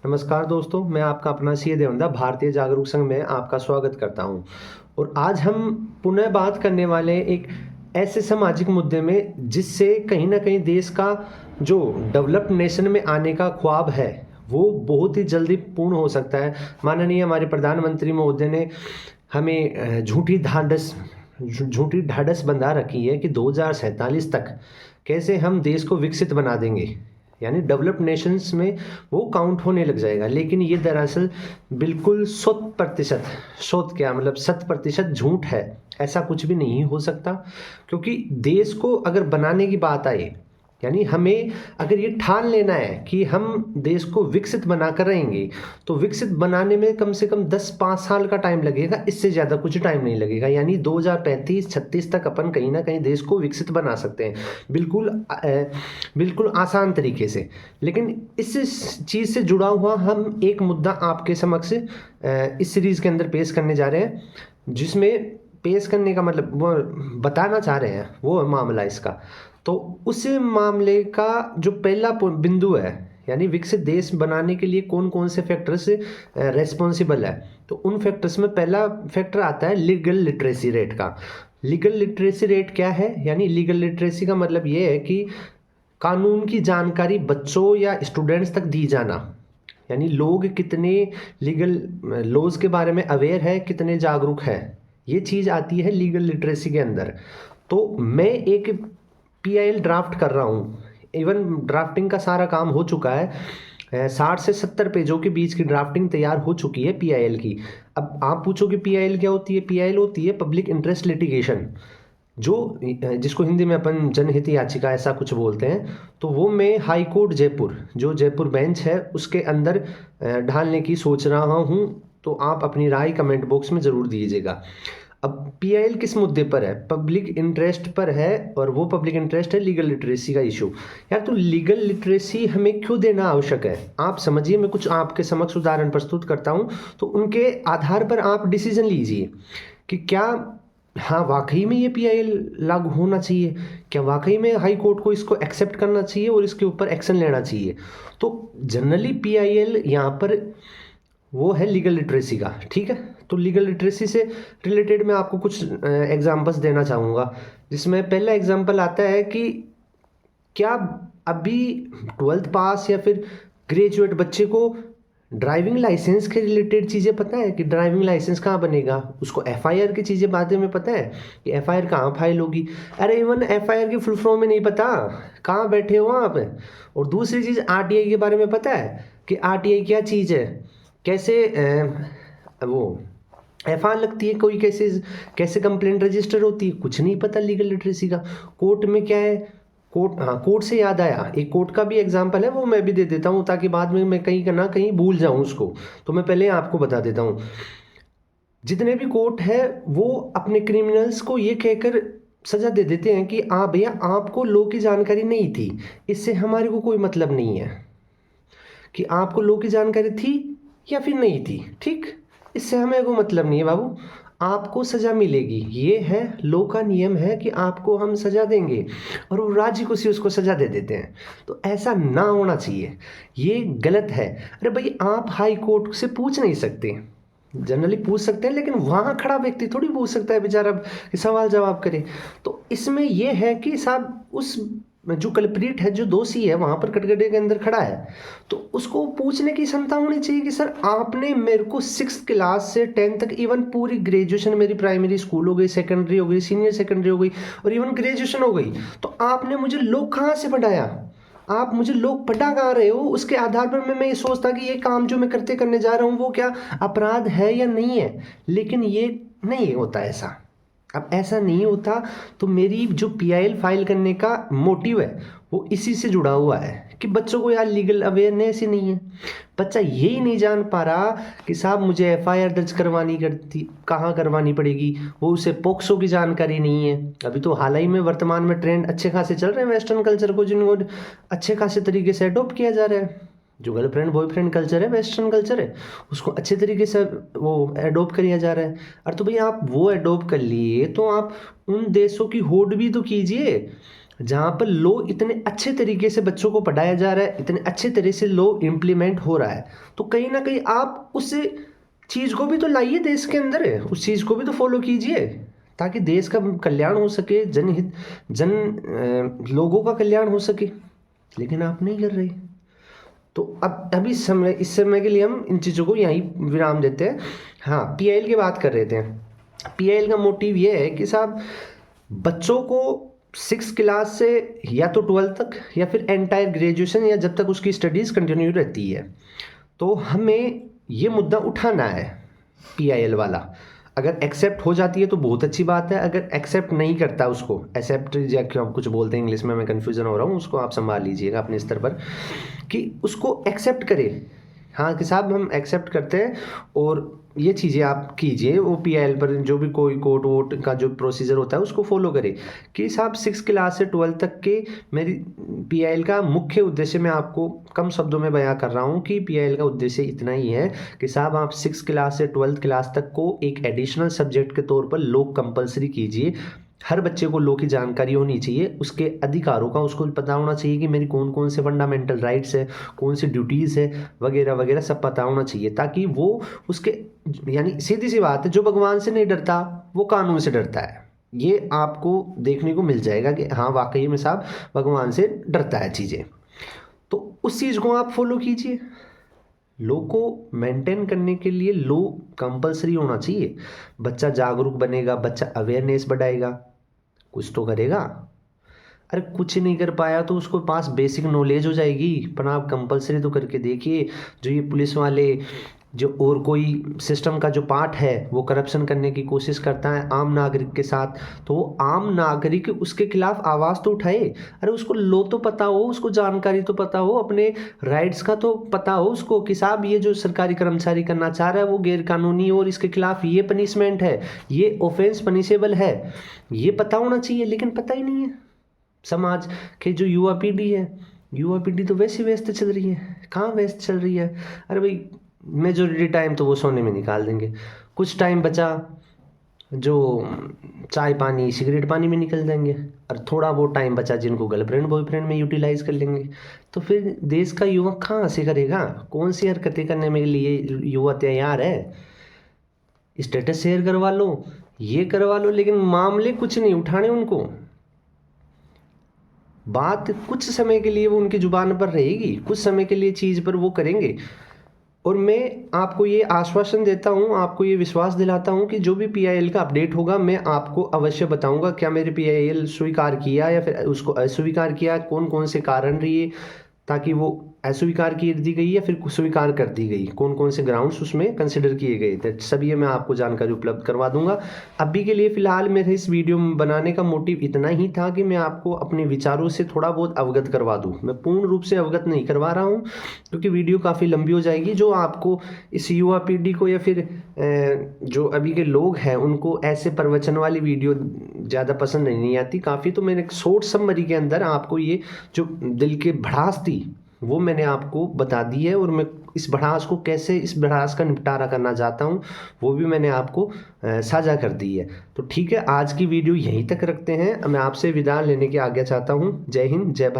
नमस्कार दोस्तों, मैं आपका अपना सीए देवंदा भारतीय जागरूक संघ में आपका स्वागत करता हूं। और आज हम पुनः बात करने वाले हैं एक ऐसे सामाजिक मुद्दे में जिससे कहीं ना कहीं देश का जो डेवलप्ड नेशन में आने का ख्वाब है वो बहुत ही जल्दी पूर्ण हो सकता है। माननीय हमारे प्रधानमंत्री महोदय ने हमें झूठी ढाढ़स बंधा रखी है कि 2047 तक कैसे हम देश को विकसित बना देंगे, यानी डेवलप्ड नेशंस में वो काउंट होने लग जाएगा। लेकिन ये दरअसल बिल्कुल 100%, 100 क्या मतलब 100% झूठ है। ऐसा कुछ भी नहीं हो सकता, क्योंकि देश को अगर बनाने की बात आए, यानी हमें अगर ये ठान लेना है कि हम देश को विकसित बनाकर रहेंगे, तो विकसित बनाने में कम से कम 10-5 साल का टाइम लगेगा, इससे ज़्यादा कुछ टाइम नहीं लगेगा। यानी 2035-36 तक अपन कहीं ना कहीं देश को विकसित बना सकते हैं, बिल्कुल आसान तरीके से। लेकिन इस चीज़ से जुड़ा हुआ हम एक मुद्दा आपके समक्ष इस सीरीज़ के अंदर पेश करने जा रहे हैं, जिसमें पेश करने का मतलब वो बताना चाह रहे हैं वो मामला इसका। तो उस मामले का जो पहला बिंदु है, यानी विकसित देश बनाने के लिए कौन कौन से फैक्टर्स रेस्पॉन्सिबल है, तो उन फैक्टर्स में पहला फैक्टर आता है लीगल लिटरेसी रेट का। लीगल लिटरेसी रेट क्या है? यानी लीगल लिटरेसी का मतलब ये है कि कानून की जानकारी बच्चों या स्टूडेंट्स तक दी जाना, यानी लोग कितने लीगल लॉज के बारे में अवेयर है, कितने जागरूक है, ये चीज़ आती है लीगल लिटरेसी के अंदर। तो मैं एक पीआईएल ड्राफ्ट कर रहा हूँ, इवन ड्राफ्टिंग का सारा काम हो चुका है। 60 से 70 पेजों के बीच की ड्राफ्टिंग तैयार हो चुकी है पीआईएल की। अब आप पूछोगे पीआईएल क्या होती है? पीआईएल होती है पब्लिक इंटरेस्ट लिटिगेशन, जो जिसको हिंदी में अपन जनहित याचिका ऐसा कुछ बोलते हैं। तो वो मैं हाई कोर्ट जयपुर, जो जयपुर बेंच है, उसके अंदर ढालने की सोच रहा हूँ। तो आप अपनी राय कमेंट बॉक्स में ज़रूर दीजिएगा। अब पीआईएल किस मुद्दे पर है? पब्लिक इंटरेस्ट पर है, और वो पब्लिक इंटरेस्ट है लीगल लिटरेसी का इशू। यार, तो लीगल लिटरेसी हमें क्यों देना आवश्यक है? आप समझिए, मैं कुछ आपके समक्ष उदाहरण प्रस्तुत करता हूँ, तो उनके आधार पर आप डिसीजन लीजिए कि क्या हाँ वाकई में ये पीआईएल लागू होना चाहिए, क्या वाकई में हाई कोर्ट को इसको एक्सेप्ट करना चाहिए और इसके ऊपर एक्शन लेना चाहिए। तो जनरली पीआईएल यहाँ पर वो है लीगल लिटरेसी का, ठीक है। तो लीगल लिटरेसी से रिलेटेड मैं आपको कुछ एग्जांपल्स देना चाहूँगा, जिसमें पहला एग्जांपल आता है कि क्या अभी 12th पास या फिर ग्रेजुएट बच्चे को ड्राइविंग लाइसेंस के रिलेटेड चीज़ें पता है कि ड्राइविंग लाइसेंस कहाँ बनेगा? उसको एफआईआर की चीज़ें बातें में पता है कि एफआईआर कहाँ फाइल होगी? अरे इवन एफआईआर की फुल फॉर्म में नहीं पता, कहाँ बैठे हो आप? और दूसरी चीज़, आरटीआई के बारे में पता है कि आरटीआई क्या चीज़ है, कैसे वो एफआईआर लगती है, कोई कैसे कैसे कंप्लेंट रजिस्टर होती है, कुछ नहीं पता लीगल लिटरेसी का। कोर्ट में क्या है? कोर्ट, हाँ, कोर्ट से याद आया, एक कोर्ट का भी एग्जांपल है, वो मैं भी दे देता हूँ ताकि बाद में मैं कहीं ना कहीं भूल जाऊँ उसको। तो मैं पहले आपको बता देता हूँ, जितने भी कोर्ट है वो अपने क्रिमिनल्स को ये कहकर सजा दे देते हैं कि हाँ भैया, आपको लॉ की जानकारी नहीं थी, इससे हमारे को कोई मतलब नहीं है कि आपको लॉ की जानकारी थी या फिर नहीं थी, ठीक, इससे हमें को मतलब नहीं है बाबू, आपको सज़ा मिलेगी। ये है लॉ का नियम है कि आपको हम सज़ा देंगे, और वो राजी खुशी उसको सज़ा दे देते हैं। तो ऐसा ना होना चाहिए, ये गलत है। अरे भाई, आप हाई कोर्ट से पूछ नहीं सकते, जनरली पूछ सकते हैं, लेकिन वहाँ खड़ा व्यक्ति थोड़ी पूछ सकता है बेचारा कि सवाल जवाब करे। तो इसमें यह है कि साहब, उस जो कल्प्रिट है, जो दोषी है, वहाँ पर कटघरे के अंदर खड़ा है, तो उसको पूछने की क्षमता होनी चाहिए कि सर, आपने मेरे को 6th क्लास से 10th तक, इवन पूरी ग्रेजुएशन मेरी प्राइमरी स्कूल हो गई, सेकेंडरी हो गई, सीनियर सेकेंडरी हो गई, और इवन ग्रेजुएशन हो गई, तो आपने मुझे लोग कहाँ से पढ़ाया? आप मुझे लोग पढ़ा कहाँ रहे हो? उसके आधार पर मैं ये सोचता कि ये काम जो मैं करने जा रहा हूँ वो क्या अपराध है या नहीं है। लेकिन ये नहीं होता ऐसा। अब ऐसा नहीं होता, तो मेरी जो पीआईएल फाइल करने का मोटिव है वो इसी से जुड़ा हुआ है कि बच्चों को यार लीगल अवेयरनेस ही नहीं है। बच्चा यही नहीं जान पा रहा कि साहब मुझे एफआईआर दर्ज करवानी करती कहाँ करवानी पड़ेगी, वो उसे पोक्सो की जानकारी नहीं है। अभी तो हाल ही में वर्तमान में ट्रेंड अच्छे खासे चल रहे हैं वेस्टर्न कल्चर को, जिनको अच्छे खासे तरीके से अडोप्ट किया जा रहा है। जो गर्लफ्रेंड बॉयफ्रेंड कल्चर है, वेस्टर्न कल्चर है, उसको अच्छे तरीके से वो एडोप्ट किया जा रहा है। और तो भैया, आप वो एडोप्ट कर लिए तो आप उन देशों की होड़ भी तो कीजिए जहाँ पर लॉ इतने अच्छे तरीके से बच्चों को पढ़ाया जा रहा है, इतने अच्छे तरह से लॉ इम्प्लीमेंट हो रहा है, तो कहीं ना कहीं आप उस चीज़ को भी तो लाइए देश के अंदर है, उस चीज़ को भी तो फॉलो कीजिए ताकि देश का कल्याण हो सके, लोगों का कल्याण हो सके। लेकिन आप नहीं कर रहे। तो अब अभी इस समय के लिए हम इन चीज़ों को यहीं विराम देते हैं। हाँ, पीआईएल की बात कर रहे थे। पीआईएल का मोटिव ये है कि साहब बच्चों को 6 क्लास से या तो 12 तक या फिर एंटायर ग्रेजुएशन या जब तक उसकी स्टडीज़ कंटिन्यू रहती है, तो हमें ये मुद्दा उठाना है पीआईएल वाला। अगर एक्सेप्ट हो जाती है तो बहुत अच्छी बात है, अगर एक्सेप्ट नहीं करता उसको, एक्सेप्ट या क्यों कुछ बोलते हैं इंग्लिश में, मैं कन्फ्यूज़न हो रहा हूँ, उसको आप संभाल लीजिएगा अपने स्तर पर कि उसको एक्सेप्ट करे। हाँ कि साहब हम एक्सेप्ट करते हैं और ये चीज़ें आप कीजिए, वो पीआईएल पर जो भी कोई कोर्ट वोट का जो प्रोसीजर होता है उसको फॉलो करें कि साहब 6 क्लास से 12 तक के मेरी पीआईएल का मुख्य उद्देश्य मैं आपको कम शब्दों में बयां कर रहा हूँ कि पीआईएल का उद्देश्य इतना ही है कि साहब आप 6 क्लास से 12th क्लास तक को एक एडिशनल सब्जेक्ट के तौर पर लॉ कंपलसरी कीजिए। हर बच्चे को लॉ की जानकारी होनी चाहिए, उसके अधिकारों का उसको पता होना चाहिए कि मेरी कौन कौन से फंडामेंटल राइट्स है, कौन सी ड्यूटीज़ है, वगैरह वगैरह सब पता होना चाहिए, ताकि वो उसके, यानी सीधी सी बात है, जो भगवान से नहीं डरता वो कानून से डरता है। ये आपको देखने को मिल जाएगा कि हाँ वाकई में साहब भगवान से डरता है चीज़ें। तो उस चीज़ को आप फॉलो कीजिए। लॉ को मेंटेन करने के लिए लॉ कंपलसरी होना चाहिए। बच्चा जागरूक बनेगा, बच्चा अवेयरनेस बढ़ाएगा, कुछ तो करेगा। अरे कुछ नहीं कर पाया तो उसको पास बेसिक नॉलेज हो जाएगी, पर आप कंपलसरी तो करके देखिए। जो ये पुलिस वाले जो और कोई सिस्टम का जो पार्ट है वो करप्शन करने की कोशिश करता है आम नागरिक के साथ, तो वो आम नागरिक उसके खिलाफ आवाज़ तो उठाए। अरे उसको लो तो पता हो, उसको जानकारी तो पता हो, अपने राइट्स का तो पता हो उसको कि साहब ये जो सरकारी कर्मचारी करना चाह रहा है वो गैर कानूनी और इसके खिलाफ ये पनिशमेंट है, ये ऑफेंस पनिशेबल है, ये पता होना चाहिए। लेकिन पता ही नहीं है। समाज के जो युवा पीढ़ी तो वैसे व्यस्त चल रही है। कहाँ व्यस्त चल रही है? अरे भाई मेजोरिटी टाइम तो वो सोने में निकाल देंगे, कुछ टाइम बचा जो चाय पानी सिगरेट पानी में निकल देंगे, और थोड़ा बहुत टाइम बचा जिनको गर्लफ्रेंड बॉयफ्रेंड में यूटिलाइज कर लेंगे। तो फिर देश का युवा कहाँ से करेगा? कौन सी हरकतें करने में लिए युवा तैयार है? स्टेटस शेयर करवा लो, ये करवा लो, लेकिन मामले कुछ नहीं उठाने उनको। बात कुछ समय के लिए वो उनकी जुबान पर रहेगी, कुछ समय के लिए चीज़ पर वो करेंगे। और मैं आपको ये आश्वासन देता हूँ, आपको ये विश्वास दिलाता हूँ कि जो भी पीआईएल का अपडेट होगा मैं आपको अवश्य बताऊँगा। क्या मेरे पीआईएल स्वीकार किया या फिर उसको अस्वीकार किया, कौन कौन से कारण रहे ताकि वो अस्वीकार की दी गई या फिर स्वीकार कर दी गई, कौन कौन से ग्राउंड्स उसमें कंसिडर किए गए थे, सब ये मैं आपको जानकारी उपलब्ध करवा दूंगा। अभी के लिए फ़िलहाल मेरे इस वीडियो बनाने का मोटिव इतना ही था कि मैं आपको अपने विचारों से थोड़ा बहुत अवगत करवा दूं। मैं पूर्ण रूप से अवगत नहीं करवा रहा हूं क्योंकि वीडियो काफ़ी लंबी हो जाएगी। जो आपको इस युवा पीढ़ी को या फिर जो अभी के लोग हैं उनको ऐसे प्रवचन वाली वीडियो ज़्यादा पसंद नहीं आती काफ़ी, तो मैंने शॉर्ट समरी के अंदर आपको ये जो दिल के भड़ास थी वो मैंने आपको बता दी है, और मैं इस भड़ास को कैसे, इस भड़ास का निपटारा करना चाहता हूँ वो भी मैंने आपको साझा कर दी है। तो ठीक है, आज की वीडियो यहीं तक रखते हैं। मैं आपसे विदा लेने की आज्ञा चाहता हूँ। जय हिंद, जय भारत।